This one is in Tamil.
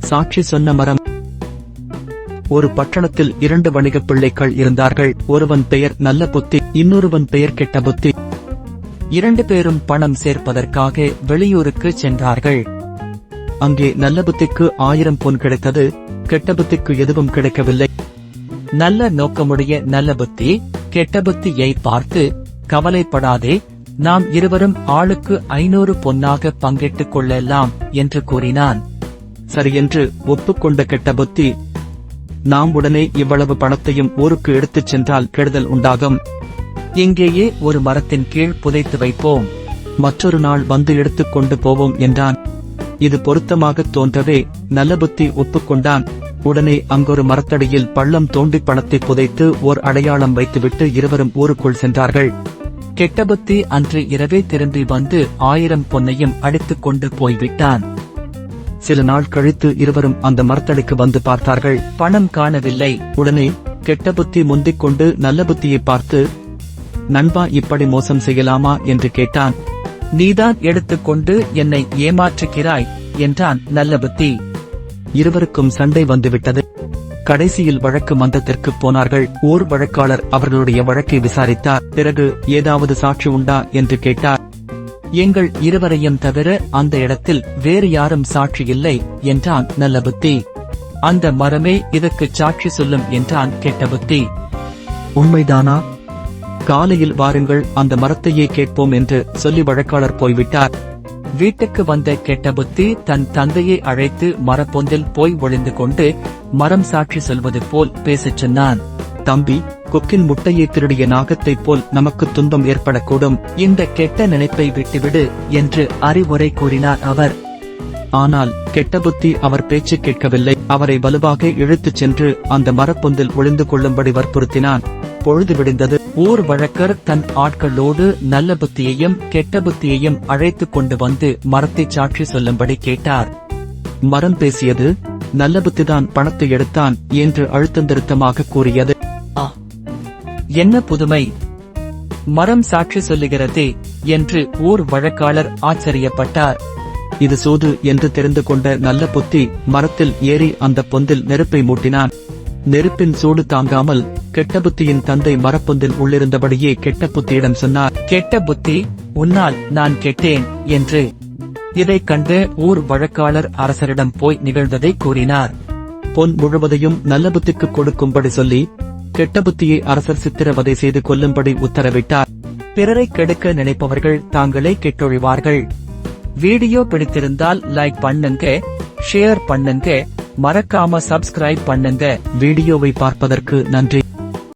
சாட்சி சொன்ன மரம். ஒரு பட்டணத்தில் 2 வணிகப் பிள்ளைகள் இருந்தார்கள். ஒருவன் பெயர் நல்ல புத்தி, இன்னொருவன் பெயர் கெட்ட புத்தி. 2 பேரும் பணம் சேர்ப்பதற்காக வெளியூருக்கு சென்றார்கள். அங்கே நல்ல புத்திக்கு 1000 பொன் கிடைத்தது, கெட்ட புத்திக்கு எதுவும் கிடைக்கவில்லை. நல்ல நோக்கமுடைய நல்ல புத்தி கெட்ட புத்தியை பார்த்து, கவலைப்படாதே, நாம் இருவரும் ஆளுக்கு 500 பொன்னாக பங்கிட்டுக் கொள்ளலாம் என்று கூறினான். சரியென்று ஒப்புக்கொண்ட கெட்ட புத்தி, நாம் உடனே இவ்வளவு பணத்தையும் ஊருக்கு எடுத்துச் சென்றால் கெடுதல் உண்டாகும். இங்கேயே ஒரு மரத்தின் கீழ் புதைத்து வைப்போம், மற்றொரு நாள் வந்து எடுத்துக் கொண்டு போவோம் என்றான். இது பொருத்தமாக தோன்றவே நல்ல புத்தி ஒப்புக்கொண்டான். உடனே அங்கொரு மரத்தடியில் பள்ளம் தோண்டி பணத்தை புதைத்து ஓர் அடையாளம் வைத்துவிட்டு இருவரும் ஊருக்குள் சென்றார்கள். கெட்ட புத்தி அன்று இரவே திரும்பி வந்து 1000 பொன்னையும் அடித்துக் கொண்டு போய்விட்டான். சில நாள் கழித்து இருவரும் அந்த மரத்தடிக்கு வந்து பார்த்தார்கள். பணம் காணவில்லை. உடனே கெட்ட புத்தி முந்திக் கொண்டு நல்ல புத்தியை பார்த்து, நண்பா, இப்படி மோசம் செய்யலாமா என்று கேட்டான். நீதான் எடுத்துக்கொண்டு என்னை ஏமாற்றுகிறாய் என்றான் நல்ல புத்தி. இருவருக்கும் சண்டை வந்துவிட்டது. கடைசியில் வழக்கு மன்றத்திற்கு போனார்கள். ஓர் வழக்காளர் அவர்களுடைய வழக்கை விசாரித்தார். பிறகு ஏதாவது சாட்சி உண்டா என்று கேட்டார். எங்கள் இருவரையும் தவிர அந்த இடத்தில் வேறு யாரும் சாட்சி இல்லை என்றான் நல்ல புத்தி. அந்த மரமே இதற்கு சாட்சி சொல்லும் என்றான் கெட்ட புத்தி. உண்மைதானா? காலையில் வாருங்கள், அந்த மரத்தையே கேட்போம் என்று சொல்லி வழக்காளர் போய்விட்டார். வீட்டுக்கு வந்த கெட்ட புத்தி தன் தந்தையை அழைத்து மரப்பொந்தில் போய் ஒளிந்து கொண்டு மரம் சாட்சி சொல்வது போல் பேசச் சொன்னான். தம்பி, கொக்கின் முட்டையை திருடிய நாகத்தைப் போல் நமக்கு துன்பம் ஏற்படக்கூடும். இந்த கெட்ட நினைப்பை விட்டுவிடு என்று அறிவுரை கூறினார் அவர். ஆனால் கெட்ட புத்தி அவர் பேச்சு கேட்கவில்லை. அவரை வலுவாக இழுத்துச் சென்று அந்த மரப்பொந்தில் ஒளிந்து கொள்ளும்படி வற்புறுத்தினான். பொழுது விடிந்தது. ஊர் வழக்கர் தன் ஆட்களோடு நல்ல புத்தியையும் கெட்ட புத்தியையும் அழைத்துக் கொண்டு வந்து மரத்தை சாட்சி சொல்லும்படி கேட்டார். மரம் பேசியது. நல்ல புத்திதான் பணத்தை எடுத்தான் என்று அழுத்தந்திருத்தமாக கூறியது. என்ன புதுமை! மரம் சாட்சி சொல்லுகிறதே என்று ஊர் வழக்காளர் ஆச்சரியப்பட்டார். இது சூது என்று தெரிந்து கொண்ட நல்ல புத்தி மரத்தில் ஏறி அந்த பொந்தில் நெருப்பை மூட்டினான். நெருப்பின் சூடு தாங்காமல் கெட்ட புத்தியின் தந்தை மரப்பொந்தில் உள்ளிருந்தபடியே கெட்ட புத்தியிடம் சொன்னார். கெட்ட புத்தி, உன்னால் நான் கெட்டேன் என்று. இதைக் கண்டு ஊர் வழக்காளர் அரசரிடம் போய் நிகழ்ந்ததை கூறினார். பொன் முழுவதையும் நல்ல புத்திக்கு கொடுக்கும்படி சொல்லி கெட்ட புத்தியை அரசர் சித்திரவதை செய்து கொல்லும்படி உத்தரவிட்டார். பிறரை கெடுக்க நினைப்பவர்கள் தாங்களே கெட்டொழிவார்கள். வீடியோ பிடித்திருந்தால் லைக் பண்ணுங்க, ஷேர் பண்ணுங்க, மறக்காம சப்ஸ்கிரைப் பண்ணுங்க. வீடியோவை பார்ப்பதற்கு நன்றி.